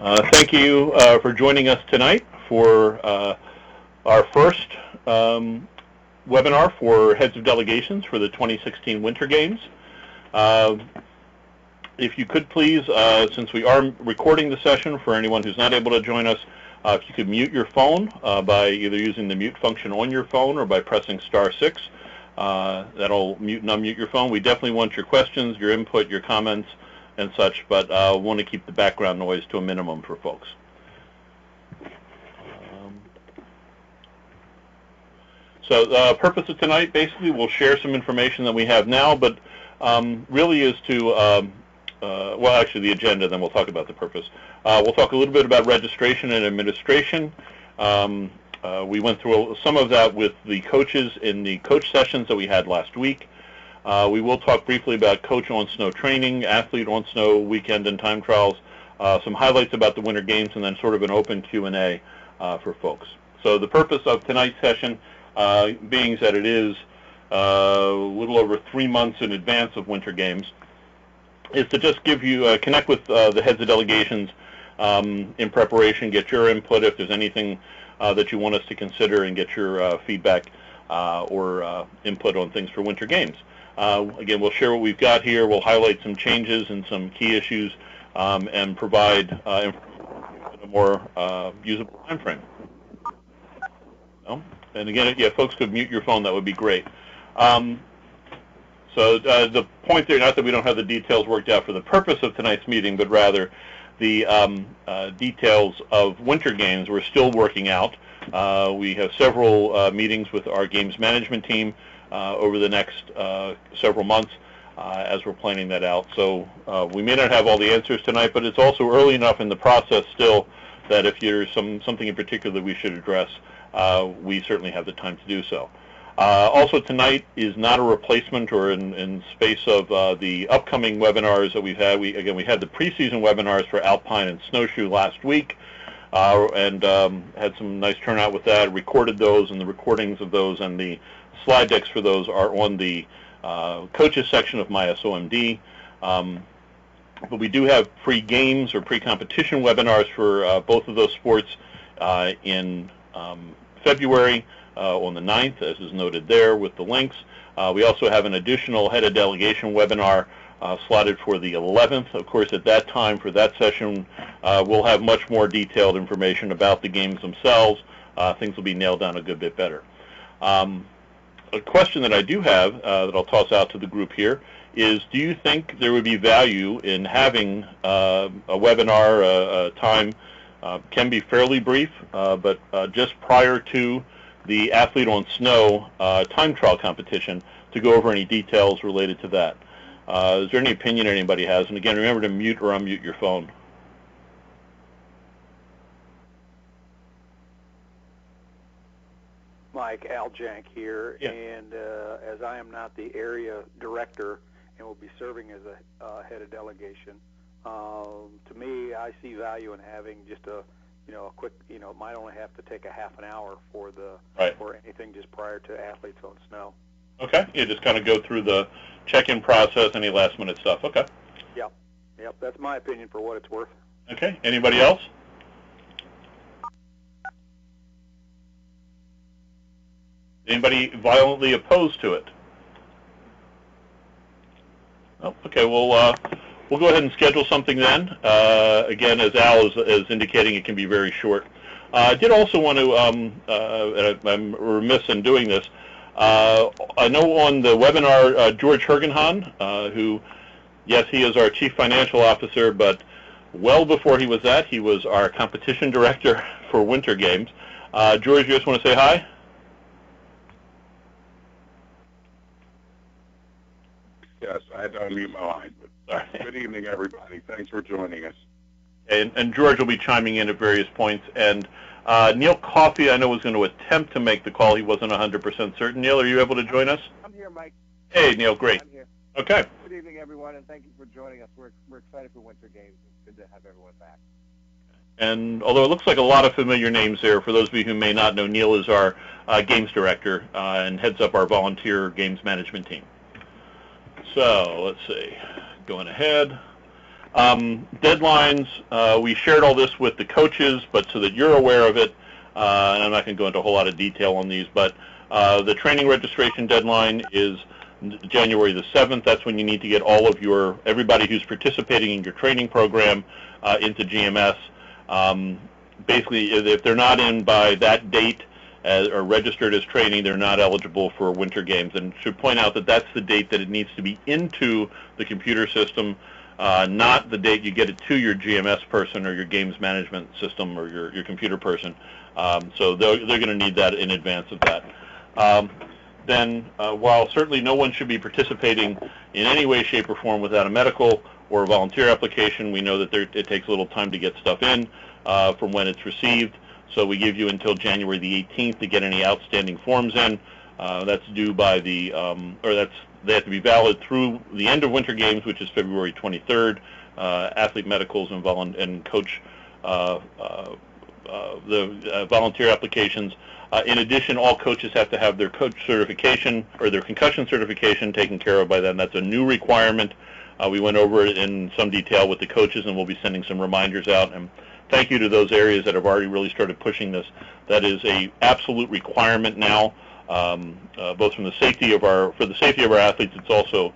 Thank you for joining us tonight for our first webinar for heads of delegations for the 2016 Winter Games. If you could please, since we are recording the session for anyone who's not able to join us, if you could mute your phone by either using the mute function on your phone or by pressing *6. That'll mute and unmute your phone. We definitely want your questions, your input, your comments, and such, but want to keep the background noise to a minimum for folks. So the purpose of tonight, basically, we'll share some information that we have now, but really is to, well, actually the agenda, then we'll talk about the purpose. We'll talk a little bit about registration and administration. We went through some of that with the coaches in the coach sessions that we had last week. We will talk briefly about coach on snow training, athlete on snow weekend and time trials, some highlights about the Winter Games, and then sort of an open Q&A for folks. So the purpose of tonight's session, being that it is a little over 3 months in advance of Winter Games, is to just give you, connect with the heads of delegations in preparation, get your input if there's anything that you want us to consider, and get your feedback or input on things for Winter Games. Again, we'll share what we've got here. We'll highlight some changes and some key issues and provide information in a more usable time frame. And again, yeah, folks could mute your phone. That would be great. So the point there, not that we don't have the details worked out for the purpose of tonight's meeting, but rather the details of Winter Games we're still working out. We have several meetings with our games management team over the next several months as we're planning that out. So we may not have all the answers tonight, but it's also early enough in the process still that if there's something in particular that we should address, we certainly have the time to do so. Also tonight is not a replacement or in space of the upcoming webinars that we've had. We had the preseason webinars for Alpine and Snowshoe last week and had some nice turnout with that, recorded those, and the recordings of those and the slide decks for those are on the coaches section of MySOMD. But we do have pre-games or pre-competition webinars for both of those sports in February on the 9th, as is noted there with the links. We also have an additional head of delegation webinar slotted for the 11th. Of course, at that time for that session, we'll have much more detailed information about the games themselves. Things will be nailed down a good bit better. A question that I do have that I'll toss out to the group here is, do you think there would be value in having a webinar time, can be fairly brief, but just prior to the athlete on snow time trial competition to go over any details related to that? Is there any opinion anybody has? And again, remember to mute or unmute your phone. Mike, Al Jank here, Yeah. And as I am not the area director and will be serving as a head of delegation, to me, I see value in having just a quick, it might only have to take a half an hour for for anything just prior to athletes on snow. Okay, you just kind of go through the check-in process, any last-minute stuff. Okay. Yep, that's my opinion for what it's worth. Okay, anybody else? Anybody violently opposed to it? Oh, okay, we'll go ahead and schedule something then. Again, as Al is indicating, it can be very short. I did also want to, and I'm remiss in doing this, I know on the webinar, George Hergenhan, who, yes, he is our Chief Financial Officer, but well before he was that, he was our competition director for Winter Games. George, you just want to say hi? Yes, I had to unmute my line. But good evening, everybody. Thanks for joining us. And George will be chiming in at various points. And Neil Coffey, I know, was going to attempt to make the call. He wasn't 100% certain. Neil, are you able to join us? I'm here, Mike. Hey, Neil, great. I'm here. Okay. Good evening, everyone, and thank you for joining us. We're excited for Winter Games. It's good to have everyone back. And although it looks like a lot of familiar names there, for those of you who may not know, Neil is our games director and heads up our volunteer games management team. So let's see, going ahead. Deadlines, we shared all this with the coaches, but so that you're aware of it, and I'm not going to go into a whole lot of detail on these, but the training registration deadline is January the 7th. That's when you need to get all of everybody who's participating in your training program into GMS. Basically, if they're not in by that date or registered as training, they're not eligible for Winter Games. And should point out that that's the date that it needs to be into the computer system, not the date you get it to your GMS person or your games management system or your computer person. So they're going to need that in advance of that. Then, while certainly no one should be participating in any way, shape, or form without a medical or a volunteer application, we know that it takes a little time to get stuff in from when it's received. So we give you until January the 18th to get any outstanding forms in. That's due by they have to be valid through the end of Winter Games, which is February 23rd. Athlete medicals and coach the volunteer applications. In addition, all coaches have to have their coach certification or their concussion certification taken care of by then. That's a new requirement. We went over it in some detail with the coaches, and we'll be sending some reminders out. And thank you to those areas that have already really started pushing this. That is a absolute requirement now, both from the safety of our athletes. It's also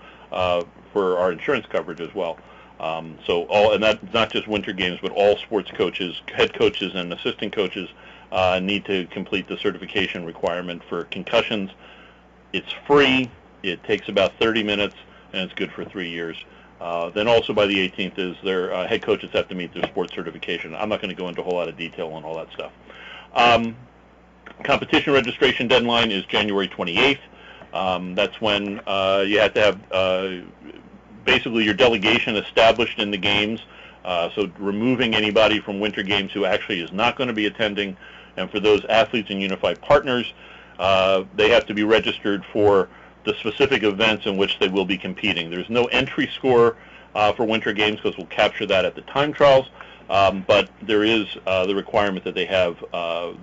for our insurance coverage as well. And that's not just Winter Games, but all sports coaches, head coaches, and assistant coaches need to complete the certification requirement for concussions. It's free. It takes about 30 minutes, and it's good for 3 years. Then also by the 18th is their head coaches have to meet their sports certification. I'm not going to go into a whole lot of detail on all that stuff. Competition registration deadline is January 28th. That's when you have to have basically your delegation established in the games. So removing anybody from Winter Games who actually is not going to be attending. And for those athletes and unified partners, they have to be registered for the specific events in which they will be competing. There's no entry score for Winter Games because we'll capture that at the time trials, but there is the requirement that they have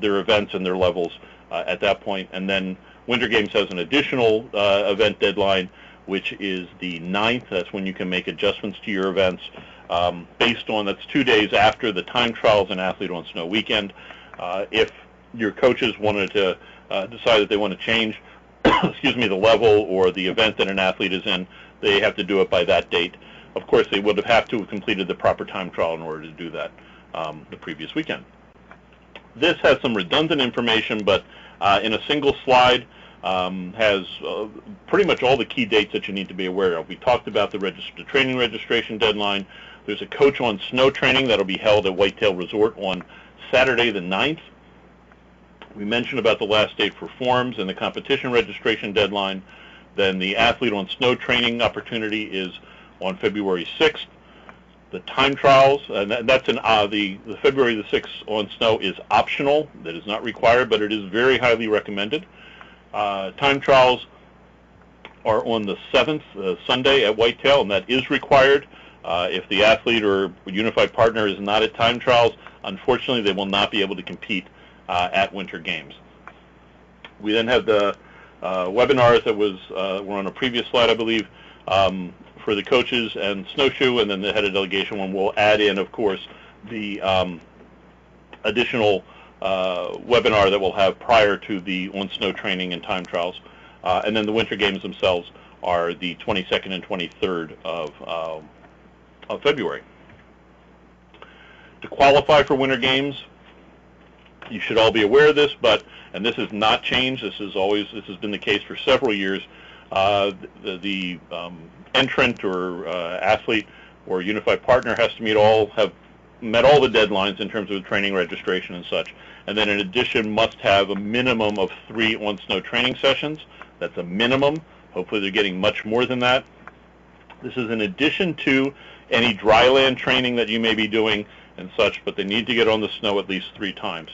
their events and their levels at that point. And then Winter Games has an additional event deadline, which is the 9th. That's when you can make adjustments to your events that's 2 days after the time trials and Athlete on Snow weekend. If your coaches wanted to decide that they want to change the level or the event that an athlete is in, they have to do it by that date. Of course, they would have to have completed the proper time trial in order to do that the previous weekend. This has some redundant information, but in a single slide has pretty much all the key dates that you need to be aware of. We talked about the training registration deadline. There's a Coach on Snow training that will be held at Whitetail Resort on Saturday the 9th. We mentioned about the last date for forms and the competition registration deadline. Then the Athlete on Snow training opportunity is on February 6th. The time trials, and that's the February the 6th on Snow is optional. That is not required, but it is very highly recommended. Time trials are on the 7th, Sunday at Whitetail, and that is required. If the athlete or unified partner is not at time trials, unfortunately, they will not be able to compete at Winter Games. We then have the webinars that were on a previous slide, I believe, for the coaches and snowshoe, and then the head of delegation one will add in, of course, the additional webinar that we'll have prior to the on snow training and time trials. And then the Winter Games themselves are the 22nd and 23rd of February. To qualify for Winter Games, you should all be aware of this, and this has not changed. This has been the case for several years. The entrant or athlete or unified partner has to have met all the deadlines in terms of training registration and such. And then in addition must have a minimum of 3 on snow training sessions. That's a minimum. Hopefully they're getting much more than that. This is in addition to any dry land training that you may be doing and such, but they need to get on the snow at least 3 times.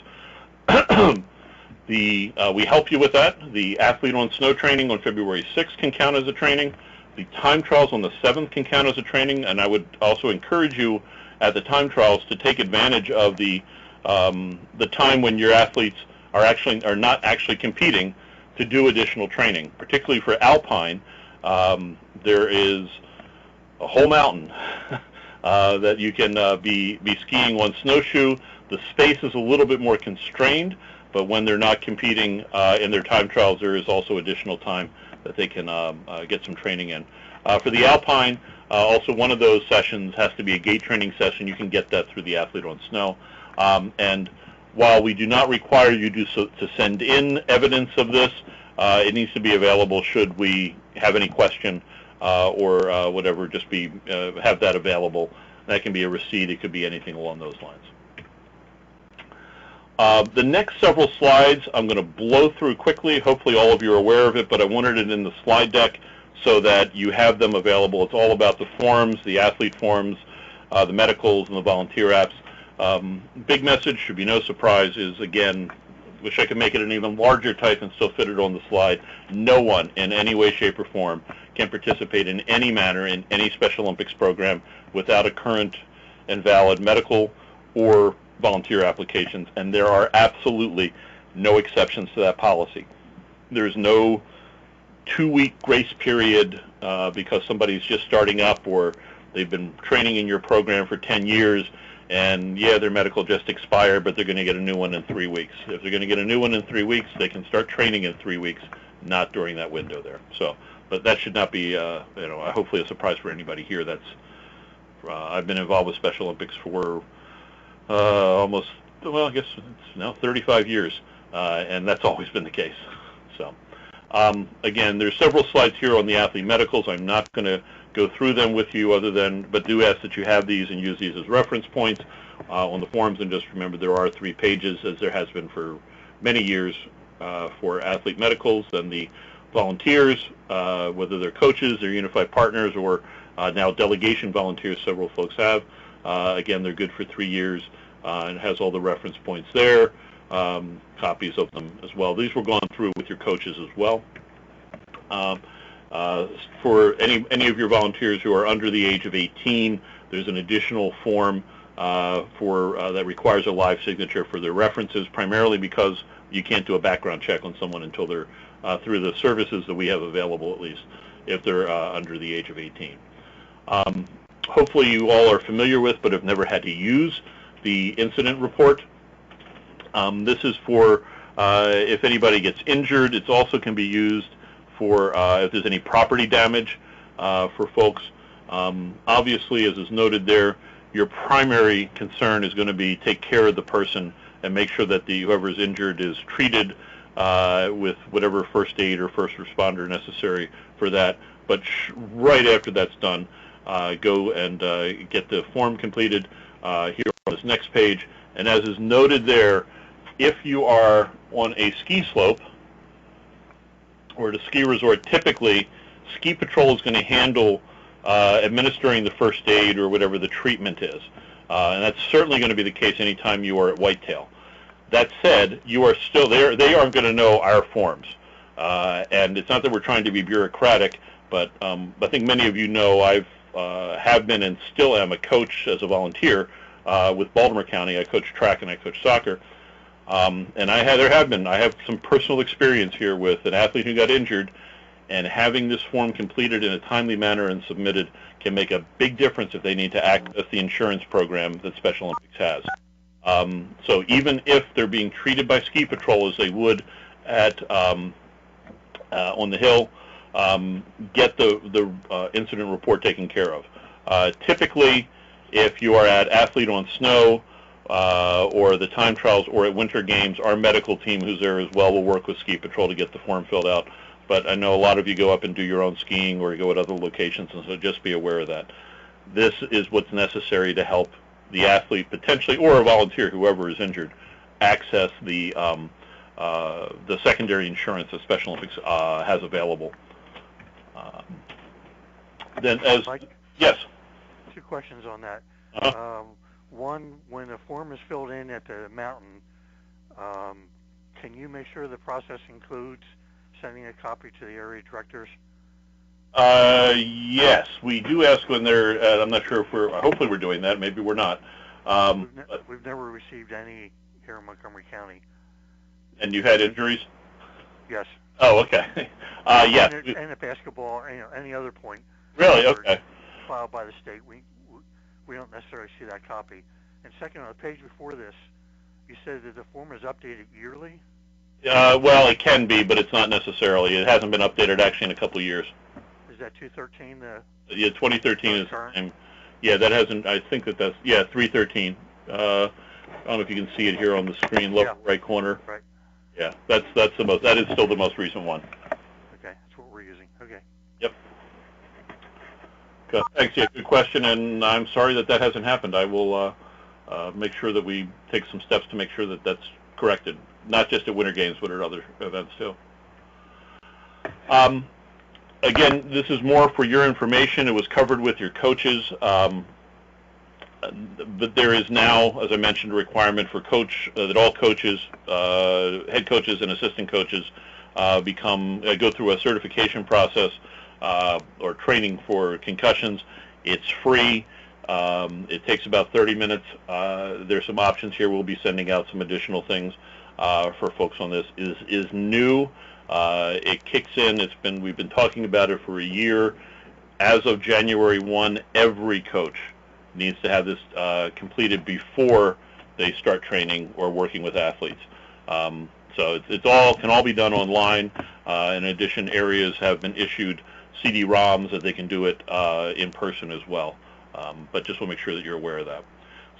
We help you with that. The Athlete on Snow training on February 6th can count as a training. The time trials on the 7th can count as a training, and I would also encourage you at the time trials to take advantage of the time when your athletes are not actually competing to do additional training. Particularly for alpine, there is a whole mountain that you can be skiing on snowshoe. The space is a little bit more constrained, but when they're not competing in their time trials, there is also additional time that they can get some training in. For the alpine, also one of those sessions has to be a gait training session. You can get that through the Athlete on Snow. And while we do not require you to send in evidence of this, it needs to be available should we have any question or whatever, just have that available. That can be a receipt. It could be anything along those lines. The next several slides I'm going to blow through quickly. Hopefully all of you are aware of it, but I wanted it in the slide deck so that you have them available. It's all about the forms, the athlete forms, the medicals, and the volunteer apps. Big message, should be no surprise, is, again, wish I could make it an even larger type and still fit it on the slide. No one in any way, shape, or form can participate in any manner in any Special Olympics program without a current and valid medical or volunteer applications, and there are absolutely no exceptions to that policy. There's no 2-week grace period because somebody's just starting up or they've been training in your program for 10 years and, yeah, their medical just expired, but they're going to get a new one in 3 weeks. If they're going to get a new one in 3 weeks, they can start training in 3 weeks, not during that window there. So, but that should not be, hopefully a surprise for anybody here. That's I've been involved with Special Olympics for almost, well, I guess it's now 35 years, and that's always been the case. So, again, there's several slides here on the athlete medicals. I'm not going to go through them with you but do ask that you have these and use these as reference points on the forms, and just remember there are 3 pages, as there has been for many years for athlete medicals, and the volunteers, whether they're coaches, they're unified partners, or now delegation volunteers, several folks have. Again, they're good for 3 years, and it has all the reference points there, copies of them as well. These were gone through with your coaches as well. For any of your volunteers who are under the age of 18, there's an additional form that requires a live signature for their references, primarily because you can't do a background check on someone until they're through the services that we have available, at least if they're under the age of 18. Hopefully you all are familiar with, but have never had to use, the incident report. This is for if anybody gets injured. It also can be used for if there's any property damage for folks. Obviously, as is noted there, your primary concern is going to be take care of the person and make sure that whoever is injured is treated with whatever first aid or first responder necessary for that. But right after that's done, go and get the form completed here on this next page. And as is noted there, if you are on a ski slope or at a ski resort, typically ski patrol is going to handle administering the first aid or whatever the treatment is. And that's certainly going to be the case anytime you are at whitetail. That said, you are still there. They are going to know our forms. And it's not that we're trying to be bureaucratic, but I think many of you know I have been and still am a coach as a volunteer with Baltimore County. I coach track and I coach soccer. And I have some personal experience here with an athlete who got injured, and having this form completed in a timely manner and submitted can make a big difference if they need to access the insurance program that Special Olympics has. So even if they're being treated by ski patrol as they would at on the Hill, get the incident report taken care of. Typically, if you are at Athlete on Snow or the time trials or at Winter Games, our medical team who's there as well will work with ski patrol to get the form filled out. But I know a lot of you go up and do your own skiing or you go at other locations, and so just be aware of that. This is what's necessary to help the athlete potentially, or a volunteer, whoever is injured, access the secondary insurance that Special Olympics has available. Then, as Mike, yes, 2 questions on that. One, when the form is filled in at the mountain, can you make sure the process includes sending a copy to the area directors? Yes, we do ask when they're. I'm not sure if hopefully we're doing that. Maybe we're not. We've never received any here in Montgomery County. And you had injuries? Yes. Oh, okay. Yes. And at basketball, any other point. Really? Okay. Filed by the state. we don't necessarily see that copy. And second, on the page before this, you said that the form is updated yearly? Well, it can be, but it's not necessarily. It hasn't been updated actually in a couple of years. Is that 213? Yeah, 2013 is the current? same. Yeah, that hasn't. I think that's 313. I don't know if you can see it here on the screen, lower right corner. Right. Yeah, that's the most. That is still the most recent one. Okay, that's what we're using. Okay. Yep. Good. Thanks. Yeah, good question, and I'm sorry that hasn't happened. I will make sure that we take some steps to make sure that that's corrected, not just at Winter Games, but at other events too. Again, this is more for your information. It was covered with your coaches, but there is now, as I mentioned, a requirement for that all coaches, head coaches and assistant coaches, go through a certification process or training for concussions. It's free. It takes about 30 minutes. There's some options here. We'll be sending out some additional things for folks on this. Is new. It kicks in. We've been talking about it for a year. As of January 1, every coach needs to have this completed before they start training or working with athletes. So can all be done online. In addition, areas have been issued CD-ROMs that they can do it in person as well. But just want to make sure that you're aware of that.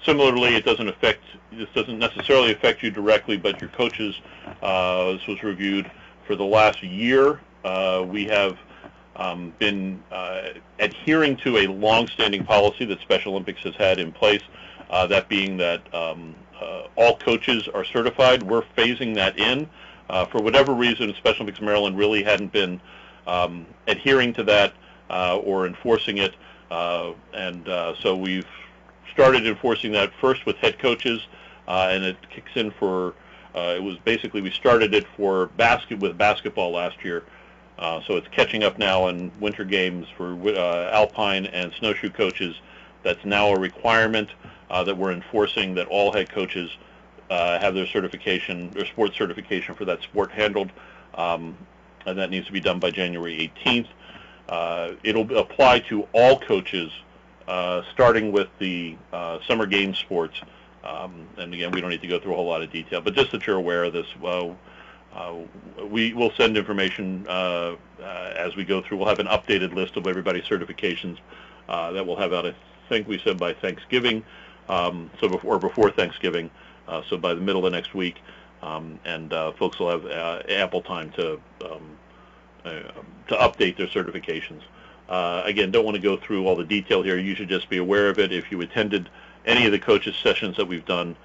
Similarly, this doesn't necessarily affect you directly, but your coaches. This was reviewed for the last year. We have been adhering to a long-standing policy that Special Olympics has had in place, that being that all coaches are certified. We're phasing that in. For whatever reason, Special Olympics Maryland really hadn't been adhering to that or enforcing it, so we've started enforcing that first with head coaches, and it kicks in for, we started it with basketball last year. So it's catching up now in Winter Games for alpine and snowshoe coaches. That's now a requirement that we're enforcing, that all head coaches have their certification, their sports certification for that sport handled, and that needs to be done by January 18th. It'll apply to all coaches, starting with the summer games sports. And again, we don't need to go through a whole lot of detail, but just that you're aware of this. We will send information as we go through. We'll have an updated list of everybody's certifications that we'll have out, I think we said by Thanksgiving, before Thanksgiving, so by the middle of next week, and folks will have ample time to update their certifications. Again, don't want to go through all the detail here. You should just be aware of it. If you attended any of the coaches' sessions that we've done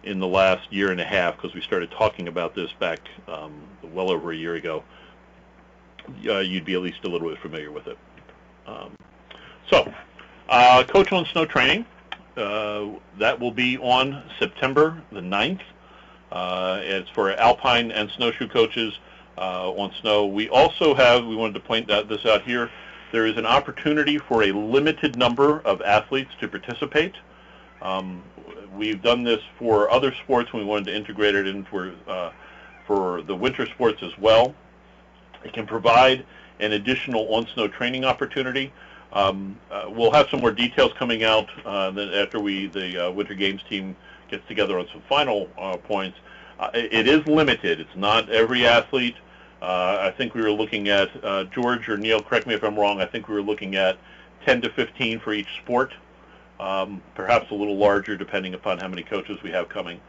in the last year and a half, because we started talking about this back well over a year ago, you'd be at least a little bit familiar with it. Coach on Snow training, that will be on September the 9th. It's for alpine and snowshoe coaches on snow. We also we wanted to point this out here, there is an opportunity for a limited number of athletes to participate. We've done this for other sports, and we wanted to integrate it in for the winter sports as well. It can provide an additional on-snow training opportunity. We'll have some more details coming out after the Winter Games team gets together on some final points. It is limited. It's not every athlete. I think we were looking at, George or Neil, correct me if I'm wrong, I think we were looking at 10 to 15 for each sport. Perhaps a little larger depending upon how many coaches we have coming.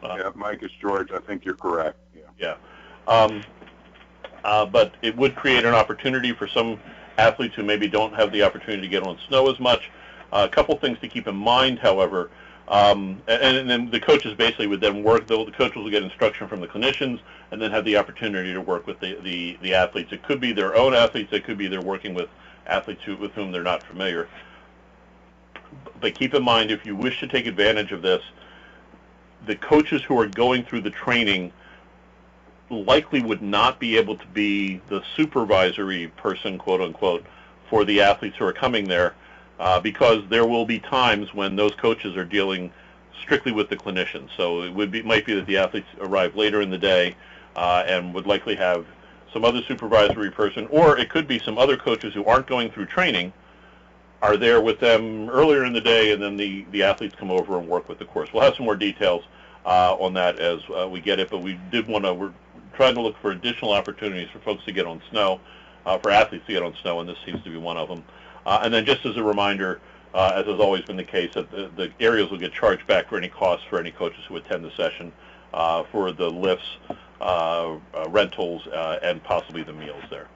Yeah, Mike, it's George. I think you're correct. Yeah. But it would create an opportunity for some athletes who maybe don't have the opportunity to get on snow as much. A couple things to keep in mind, however, and then the coaches basically would then work, the coaches will get instruction from the clinicians and then have the opportunity to work with the athletes. It could be their own athletes. It could be they're working with athletes with whom they're not familiar. But keep in mind, if you wish to take advantage of this, the coaches who are going through the training likely would not be able to be the supervisory person, quote unquote, for the athletes who are coming there, because there will be times when those coaches are dealing strictly with the clinicians. So it might be that the athletes arrive later in the day and would likely have some other supervisory person, or it could be some other coaches who aren't going through training are there with them earlier in the day, and then the athletes come over and work with the course. We'll have some more details on that as we get it, but we're trying to look for additional opportunities for folks to get on snow, for athletes to get on snow, and this seems to be one of them. And then just as a reminder, as has always been the case, that the areas will get charged back for any costs for any coaches who attend the session for the lifts, rentals, and possibly the meals there.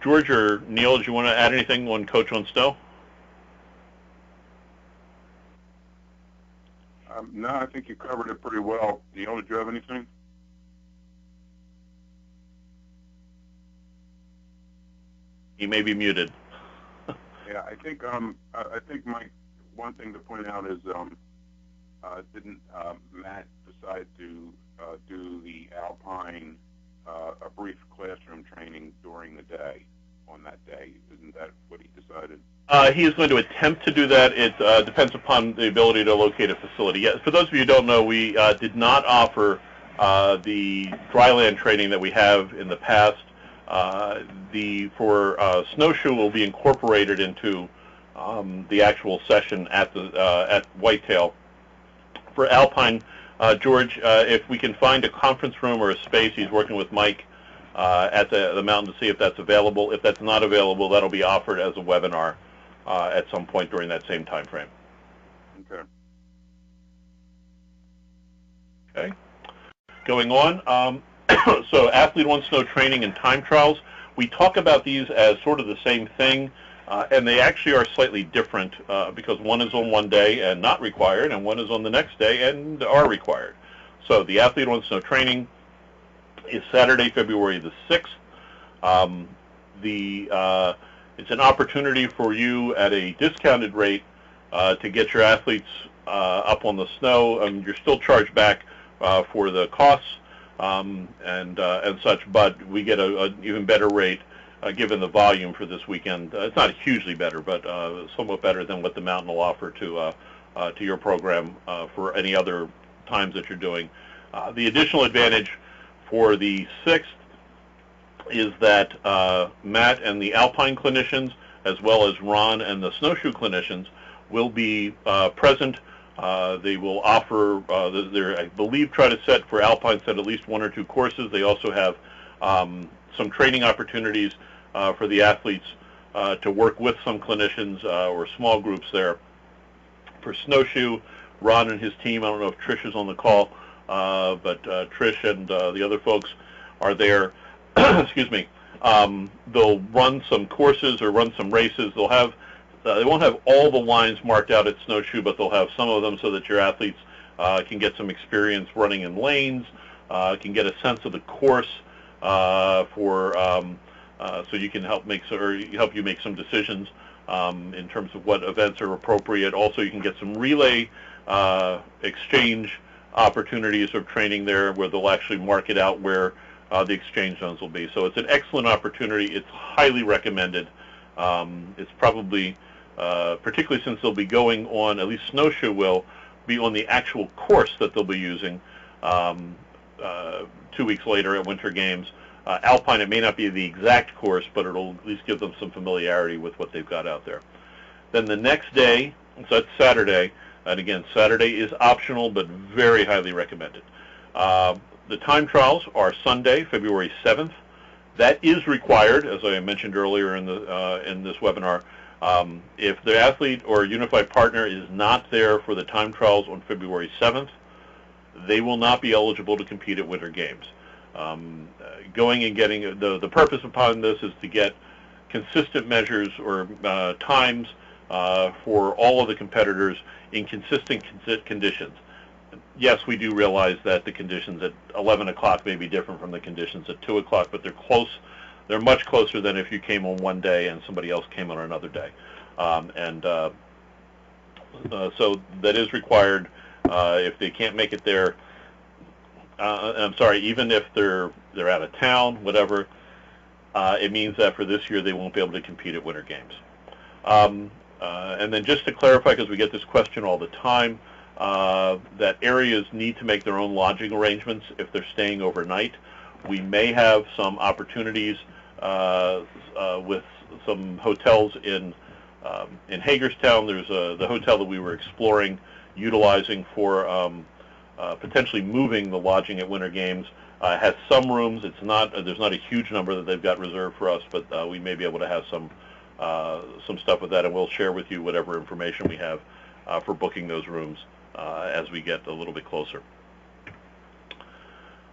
George or Neil, do you want to add anything on Coach on Snow? No, I think you covered it pretty well. Neil, did you have anything? He may be muted. Yeah, I think Mike, one thing to point out is didn't Matt decide to do the Alpine a brief classroom training during the day on that day? Isn't that what he decided? He is going to attempt to do that. It depends upon the ability to locate a facility. Yes, for those of you who don't know, we did not offer the dryland training that we have in the past. For snowshoe will be incorporated into the actual session at Whitetail. For Alpine, George, if we can find a conference room or a space, he's working with Mike at the mountain to see if that's available. If that's not available, that'll be offered as a webinar at some point during that same time frame. Okay. Okay. Going on. So Athlete on Snow training and time trials, we talk about these as sort of the same thing, and they actually are slightly different because one is on one day and not required, and one is on the next day and are required. So the Athlete on Snow training is Saturday, February the 6th. It's an opportunity for you at a discounted rate to get your athletes up on the snow. You're still charged back for the costs and such, but we get an even better rate given the volume for this weekend. It's not hugely better, but somewhat better than what the mountain will offer to your program for any other times that you're doing. The additional advantage for the 6th is that Matt and the Alpine clinicians, as well as Ron and the snowshoe clinicians, will be present. They will offer, I believe, try to set for Alpine set at least 1 or 2 courses. They also have some training opportunities for the athletes to work with some clinicians or small groups there. For snowshoe, Ron and his team, I don't know if Trish is on the call, but Trish and the other folks are there. Excuse me. They'll run some courses or run some races. They'll have they won't have all the lines marked out at snowshoe, but they'll have some of them so that your athletes can get some experience running in lanes, can get a sense of the course so you can help you make some decisions in terms of what events are appropriate. Also, you can get some relay exchange opportunities of training there where they'll actually mark it out where the exchange zones will be. So it's an excellent opportunity. It's highly recommended. It's probably, particularly since they'll be going on, at least snowshoe will be on the actual course that they'll be using 2 weeks later at Winter Games. Alpine, it may not be the exact course, but it'll at least give them some familiarity with what they've got out there. Then the next day, so that's Saturday, and again, Saturday is optional, but very highly recommended. The time trials are Sunday, February 7th. That is required, as I mentioned earlier in this webinar. If the athlete or unified partner is not there for the time trials on February 7th, they will not be eligible to compete at Winter Games. Going and getting the purpose upon this is to get consistent measures or times for all of the competitors in consistent conditions. Yes, we do realize that the conditions at 11 o'clock may be different from the conditions at 2 o'clock, but they're close. They're much closer than if you came on one day and somebody else came on another day. So that is required. If they can't make it there, I'm sorry, even if they're out of town, whatever, it means that for this year they won't be able to compete at Winter Games. And then just to clarify, because we get this question all the time, that areas need to make their own lodging arrangements if they're staying overnight. We may have some opportunities with some hotels in In Hagerstown, there's the hotel that we were exploring, utilizing for potentially moving the lodging at Winter Games. Has some rooms. It's not. There's not a huge number that they've got reserved for us, but we may be able to have some stuff with that, and we'll share with you whatever information we have for booking those rooms as we get a little bit closer.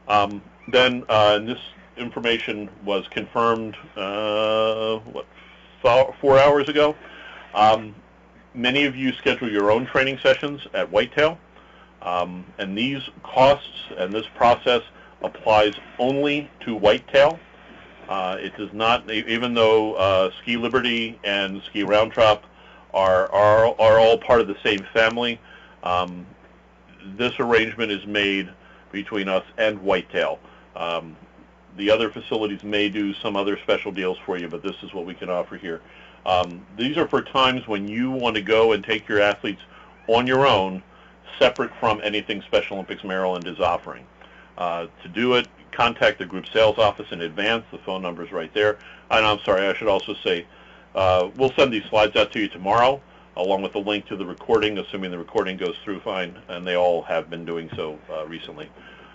Then this information was confirmed, 4 hours ago. Many of you schedule your own training sessions at Whitetail, and these costs and this process applies only to Whitetail. It does not, even though Ski Liberty and Ski Round Trop are all part of the same family. This arrangement is made between us and Whitetail. The other facilities may do some other special deals for you, but this is what we can offer here. These are for times when you want to go and take your athletes on your own, separate from anything Special Olympics Maryland is offering. To do it, contact the group sales office in advance. The phone number is right there. And I'm sorry, I should also say, we'll send these slides out to you tomorrow, along with the link to the recording, assuming the recording goes through fine, and they all have been doing so recently.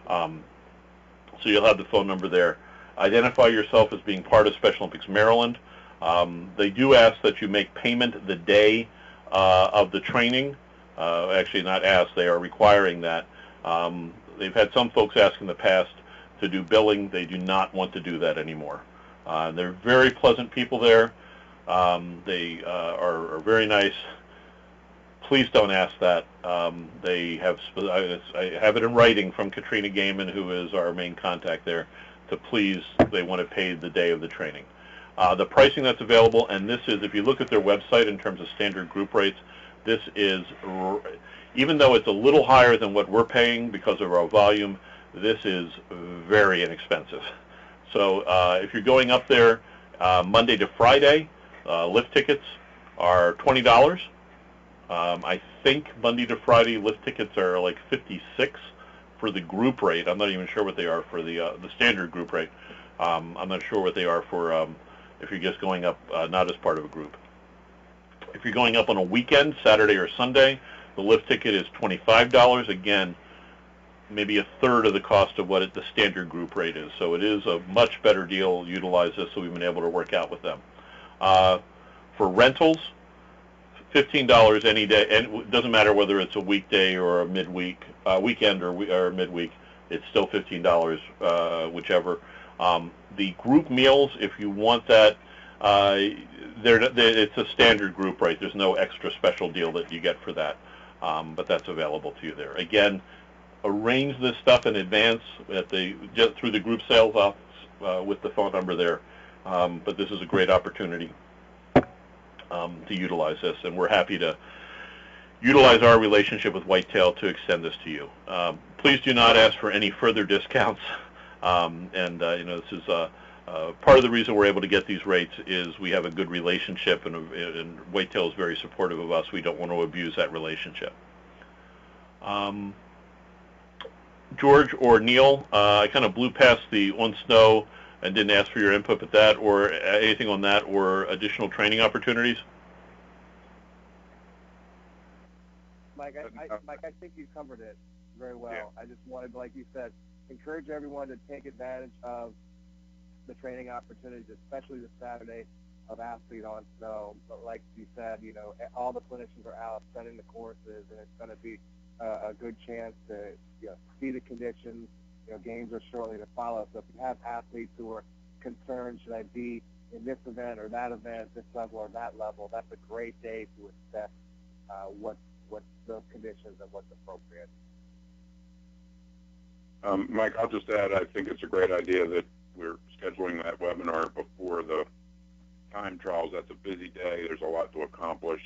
So you'll have the phone number there. Identify yourself as being part of Special Olympics Maryland. They do ask that you make payment the day of the training. Actually, not ask, they are requiring that. They've had some folks ask in the past to do billing. They do not want to do that anymore. They're very pleasant people there. They are very nice. Please don't ask that. They have, I have it in writing from Katrina Gaiman, who is our main contact there, to please, they want it paid the day of the training. The pricing that's available, and this is, if you look at their website in terms of standard group rates, this is, even though it's a little higher than what we're paying because of our volume, this is very inexpensive. So if you're going up there Monday to Friday, lift tickets are $20. I think Monday to Friday lift tickets are like $56 for the group rate. I'm not even sure what they are for the standard group rate. I'm not sure what they are for if you're just going up not as part of a group. If you're going up on a weekend, Saturday or Sunday, the lift ticket is $25. Again, maybe a third of the cost of what the standard group rate is. So it is a much better deal. Utilize this, so we've been able to work out with them. For rentals, $15 any day, and it doesn't matter whether it's a weekday or a midweek, weekend or midweek. It's still $15, whichever. The group meals, if you want that, it's a standard group rate. There's no extra special deal that you get for that, but that's available to you there. Again, arrange this stuff in advance just through the group sales office with the phone number there. But this is a great opportunity to utilize this, and we're happy to utilize our relationship with Whitetail to extend this to you. Please do not ask for any further discounts. This is part of the reason we're able to get these rates is we have a good relationship, and Whitetail is very supportive of us. We don't want to abuse that relationship. George or Neil, I kind of blew past the on snow and didn't ask for your input with that, or anything on that, or additional training opportunities. Mike, I think you covered it very well. Yeah. I just wanted, like you said, encourage everyone to take advantage of the training opportunities, especially this Saturday of Athlete on Snow. But like you said, all the clinicians are out setting the courses, and it's going to be a good chance to see the conditions. Games are shortly to follow. So if you have athletes who are concerned, should I be in this event or that event, this level or that level, that's a great day to assess what's those conditions and what's appropriate. Mike, I'll just add, I think it's a great idea that we're scheduling that webinar before the time trials. That's a busy day. There's a lot to accomplish.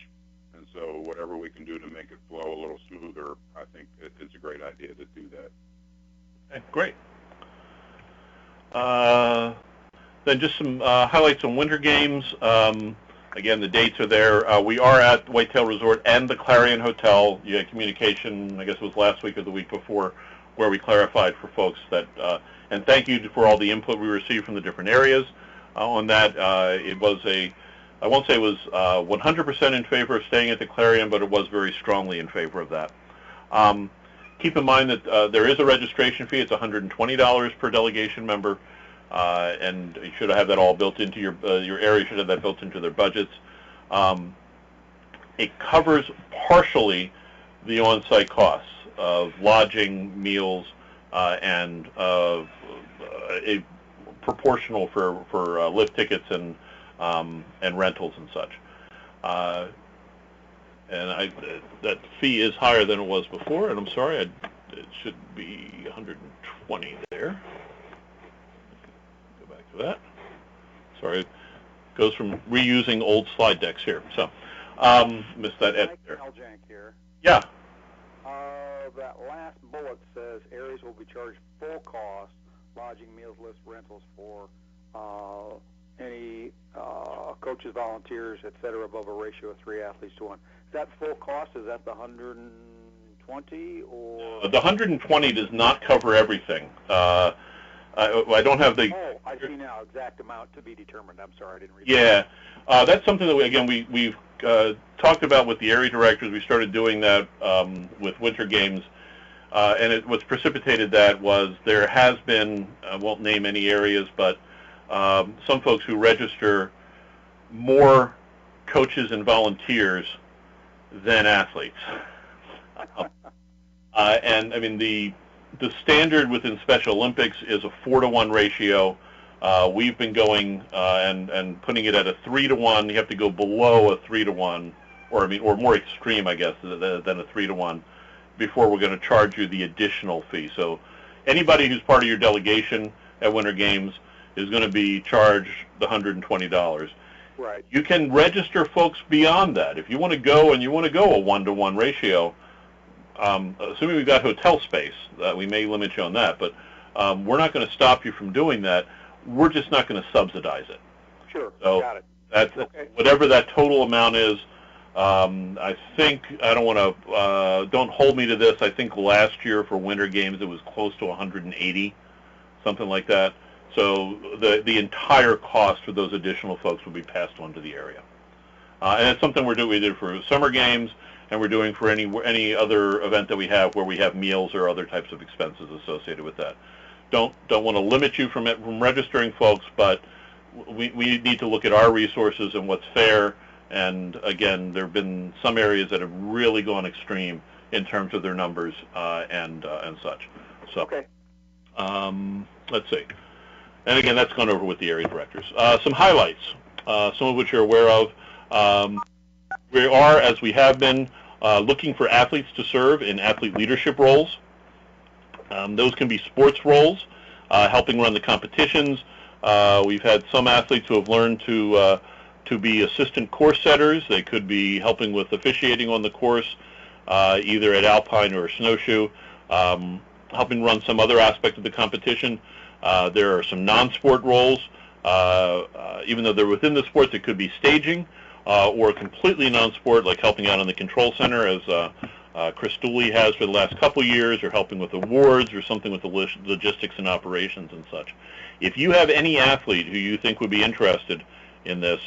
And so whatever we can do to make it flow a little smoother, I think it's a great idea to do that. Okay, great. Then just some highlights on Winter Games. Again, the dates are there. We are at Whitetail Resort and the Clarion Hotel. You had communication, I guess it was last week or the week before, where we clarified for folks that, and thank you for all the input we received from the different areas on that. It was I won't say it was 100% in favor of staying at the Clarion, but it was very strongly in favor of that. Keep in mind that there is a registration fee. It's $120 per delegation member, and you should have that all built into your area should have that built into their budgets. It covers partially the on-site costs of lodging, meals, and a proportional for lift tickets and rentals and such. And that fee is higher than it was before, and I'm sorry, it should be 120 there. Go back to that. Sorry, it goes from reusing old slide decks here. So, missed that edit there. Aljank here. Yeah. That last bullet says areas will be charged full cost, lodging, meals, lifts, rentals for any coaches, volunteers, etc., above a ratio of 3 athletes to 1. Is that full cost? Is that the 120 or? The 120 does not cover everything. I don't have the. Oh, I see now. Exact amount to be determined. I'm sorry, I didn't read. Yeah, that's something that we've talked about with the area directors. We started doing that with Winter Games, and what's precipitated that was there has been, I won't name any areas, but some folks who register more coaches and volunteers than athletes. And I mean the standard within Special Olympics is a 4-to-1 ratio. We've been going and putting it at a 3-to-1. You have to go below a 3-to-1, or more extreme, I guess, than a 3-to-1 before we're going to charge you the additional fee. So anybody who's part of your delegation at Winter Games is going to be charged the $120. Right. You can register folks beyond that. If you want to go and you want to go a 1-to-1 ratio, assuming we've got hotel space, we may limit you on that, but we're not going to stop you from doing that. We're just not going to subsidize it. Sure. So got it. That's okay. Whatever that total amount is. I think, I don't want to, don't hold me to this. I think last year for Winter Games it was close to 180, something like that. So the entire cost for those additional folks will be passed on to the area. And it's something we did for Summer Games, and we're doing for any other event that we have where we have meals or other types of expenses associated with that. Don't want to limit you from registering folks, but we need to look at our resources and what's fair. And again, there have been some areas that have really gone extreme in terms of their numbers and such. So, okay. Let's see. And again, that's gone over with the area directors. Some highlights, some of which you're aware of. We are, as we have been, looking for athletes to serve in athlete leadership roles. Those can be sports roles, helping run the competitions. We've had some athletes who have learned to be assistant course setters. They could be helping with officiating on the course, either at Alpine or Snowshoe, helping run some other aspect of the competition. There are some non-sport roles. Even though they're within the sports, it could be staging, or completely non-sport, like helping out in the control center, as Chris Dooley has for the last couple years, or helping with awards, or something with the logistics and operations and such. If you have any athlete who you think would be interested in this,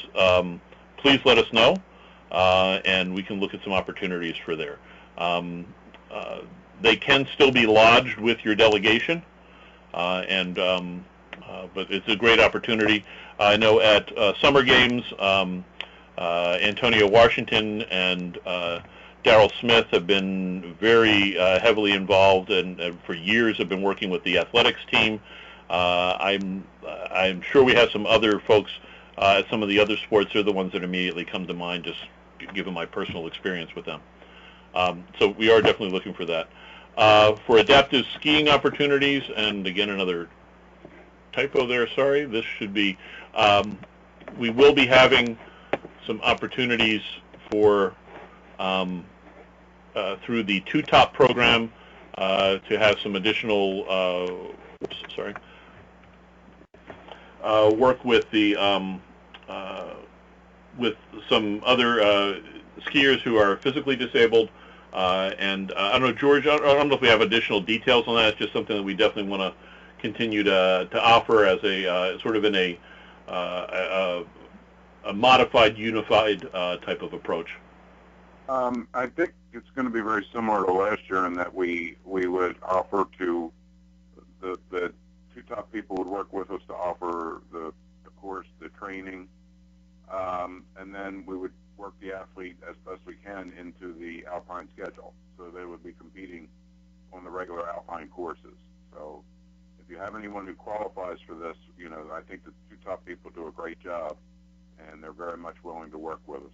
please let us know, and we can look at some opportunities for there. They can still be lodged with your delegation, but it's a great opportunity. I know at Summer Games, Antonio Washington and Darrell Smith have been very heavily involved, and for years have been working with the athletics team. I'm sure we have some other folks at some of the other sports. They're the ones that immediately come to mind, just given my personal experience with them. So we are definitely looking for that. For adaptive skiing opportunities, and again another typo there, sorry, this should be, we will be having some opportunities for, through the Two-Top program, to have some additional, work with the, with some other skiers who are physically disabled. And I don't know, George, I don't know if we have additional details on that. It's just something that we definitely want to continue to offer as a sort of in a a modified, unified type of approach? I think it's going to be very similar to last year in that we would offer to the two top people would work with us to offer the course, the training, and then we would work the athlete as best we can into the Alpine schedule. So they would be competing on the regular Alpine courses. So if you have anyone who qualifies for this, I think the two top people do a great job, and they're very much willing to work with us.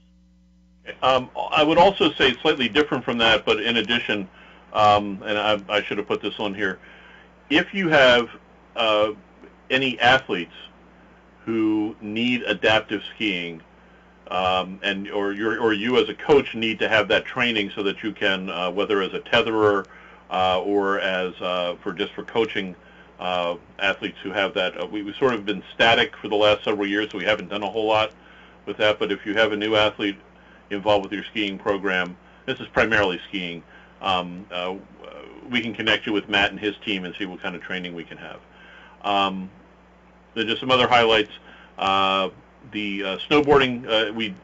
I would also say slightly different from that, but in addition, and I should have put this on here, if you have any athletes who need adaptive skiing, or you as a coach need to have that training so that you can, whether as a tetherer or as for coaching athletes who have that, we've sort of been static for the last several years, so we haven't done a whole lot with that. But if you have a new athlete involved with your skiing program, this is primarily skiing, we can connect you with Matt and his team and see what kind of training we can have. There's just some other highlights. The snowboarding, we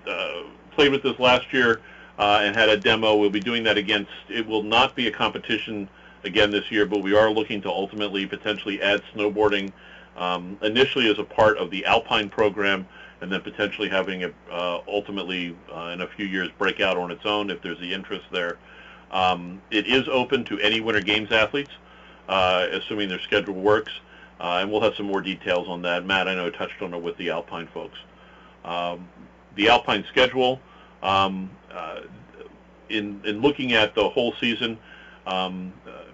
played with this last year and had a demo. We'll be doing that again. It will not be a competition again this year, but we are looking to ultimately potentially add snowboarding initially as a part of the Alpine program, and then potentially having it ultimately in a few years break out on its own if there's the interest there. It is open to any Winter Games athletes, assuming their schedule works, and we'll have some more details on that. Matt, I know, touched on it with the Alpine folks. The Alpine schedule, in looking at the whole season,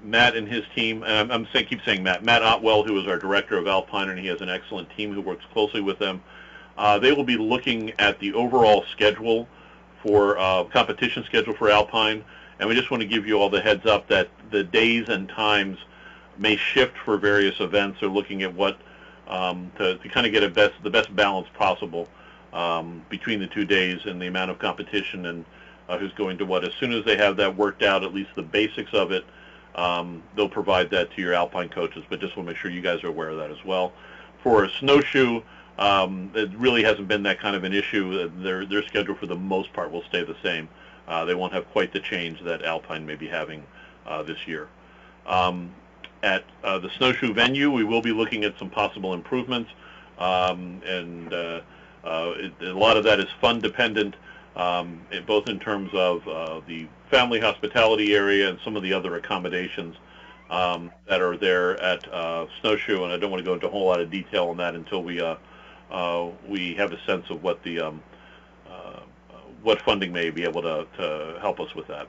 Matt and his team, and keep saying Matt Otwell, who is our director of Alpine, and he has an excellent team who works closely with them. They will be looking at the overall schedule for competition schedule for Alpine, and we just want to give you all the heads up that the days and times may shift for various events. They're looking at what to kind of get the best balance possible between the 2 days and the amount of competition and who's going to what. As soon as they have that worked out, at least the basics of it, they'll provide that to your Alpine coaches, but just want to make sure you guys are aware of that as well. For snowshoe, it really hasn't been that kind of an issue. Their schedule for the most part will stay the same. They won't have quite the change that Alpine may be having this year. At the snowshoe venue, we will be looking at some possible improvements, and a lot of that is fund dependent, both in terms of the family hospitality area and some of the other accommodations that are there at snowshoe. And I don't want to go into a whole lot of detail on that until we have a sense of what the what funding may be able to help us with that.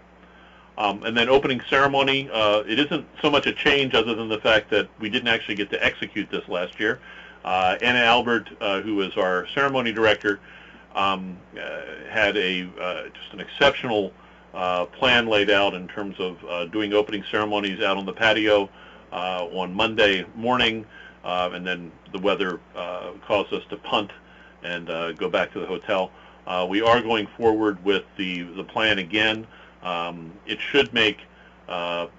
And then opening ceremony, it isn't so much a change other than the fact that we didn't actually get to execute this last year. Anna Albert, who is our ceremony director, had just an exceptional plan laid out in terms of doing opening ceremonies out on the patio on Monday morning, and then the weather caused us to punt and go back to the hotel. We are going forward with the plan again. It should make a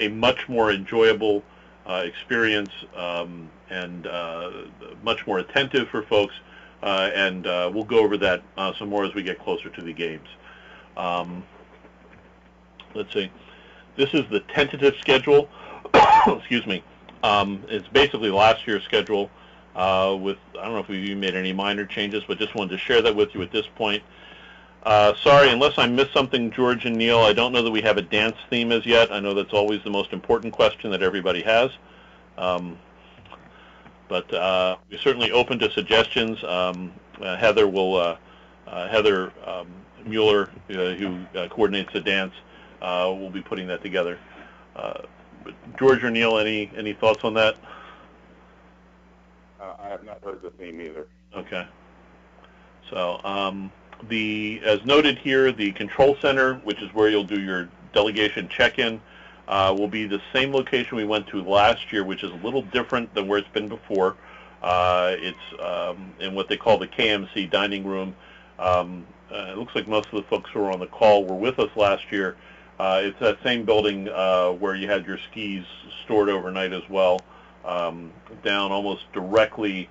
much more enjoyable experience and much more attentive for folks, and we'll go over that some more as we get closer to the games. Let's see. This is the tentative schedule. Excuse me. It's basically last year's schedule with, I don't know if we've made any minor changes, but just wanted to share that with you at this point. Sorry, unless I missed something, George and Neil, I don't know that we have a dance theme as yet. I know that's always the most important question that everybody has. But we're certainly open to suggestions. Heather Mueller, who coordinates the dance, will be putting that together. George or Neil, any thoughts on that? I have not heard the theme either. Okay. So as noted here, the control center, which is where you'll do your delegation check-in, will be the same location we went to last year, which is a little different than where it's been before. It's in what they call the KMC dining room. It looks like most of the folks who were on the call were with us last year. It's that same building where you had your skis stored overnight as well, down almost directly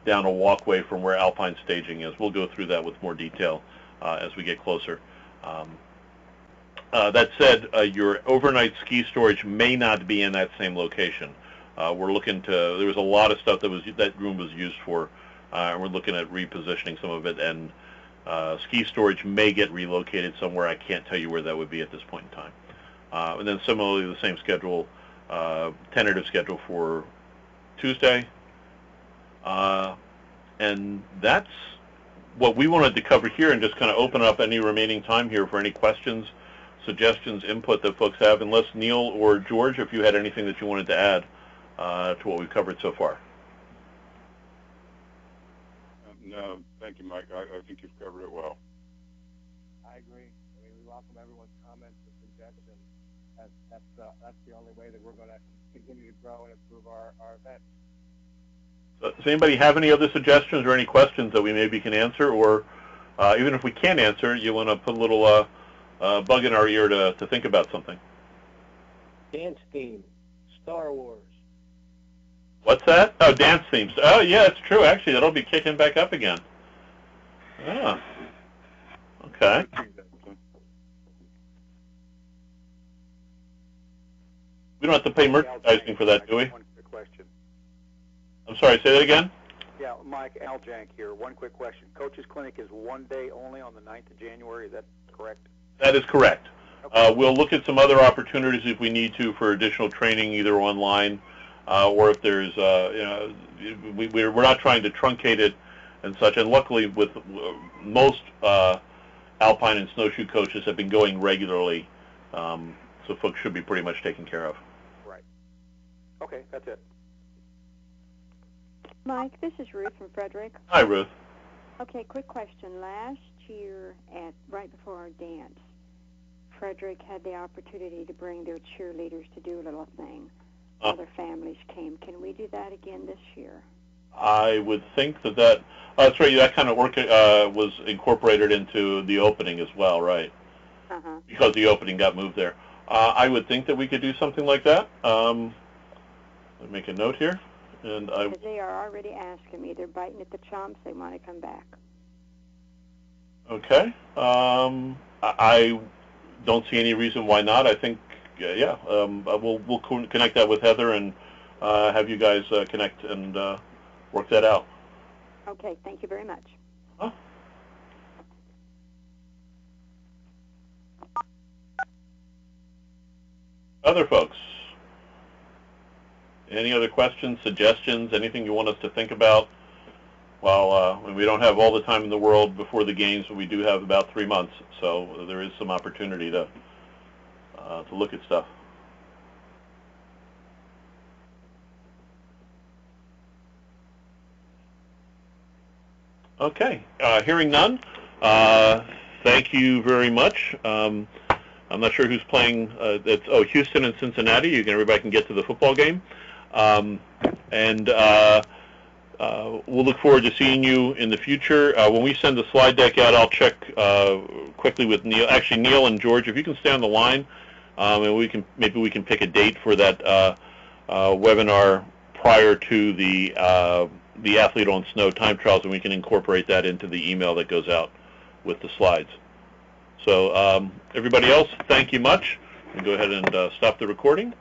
down a walkway from where Alpine staging is. We'll go through that with more detail as we get closer. That said, your overnight ski storage may not be in that same location. We're looking to, there was a lot of stuff that room was used for, and we're looking at repositioning some of it, and ski storage may get relocated somewhere. I can't tell you where that would be at this point in time. And then similarly, the same schedule, tentative schedule for Tuesday. And that's what we wanted to cover here, and just kind of open up any remaining time here for any questions, suggestions, input that folks have, unless Neil or George, if you had anything that you wanted to add to what we've covered so far. No, thank you, Mike. I think you've covered it well. I agree. I mean, we welcome everyone's comments and suggestions. That's the only way that we're going to continue to grow and improve our event. So, does anybody have any other suggestions or any questions that we maybe can answer, or even if we can't answer, you want to put a little bug in our ear to think about something? Dance theme, Star Wars. What's that? Oh, dance themes. Oh, yeah, it's true. Actually, that'll be kicking back up again. Ah, okay. We don't have to pay merchandising for that, do we? One quick question. I'm sorry, say that again? Yeah, Mike, Al Jank here. One quick question. Coach's Clinic is one day only on the 9th of January. Is that correct? That is correct. Okay. We'll look at some other opportunities if we need to for additional training, either online or if there's, we're not trying to truncate it and such. And luckily, with most alpine and snowshoe coaches have been going regularly, so folks should be pretty much taken care of. Right. Okay, that's it. Mike, this is Ruth from Frederick. Hi, Ruth. Okay, quick question. Last year, right before our dance, Frederick had the opportunity to bring their cheerleaders to do a little thing. Other families came. Can we do that again this year? I would think that's right. That kind of work was incorporated into the opening as well, right? Uh-huh. Because the opening got moved there. I would think that we could do something like that. Let me make a note here. And because they are already asking me. They're biting at the chomps. They want to come back. Okay. I don't see any reason why not. I think, yeah. We'll connect that with Heather and have you guys connect and work that out. Okay. Thank you very much. Huh? Other folks? Any other questions, suggestions, anything you want us to think about? Well, we don't have all the time in the world before the games, but we do have about 3 months, so there is some opportunity to look at stuff. Okay, hearing none, thank you very much. I'm not sure who's playing. It's Houston and Cincinnati. Everybody can get to the football game. We'll look forward to seeing you in the future. When we send the slide deck out, I'll check quickly with Neil. Actually, Neil and George, if you can stay on the line, and maybe we can pick a date for that webinar prior to the Athlete on Snow time trials, and we can incorporate that into the email that goes out with the slides. So everybody else, thank you much. And go ahead and stop the recording.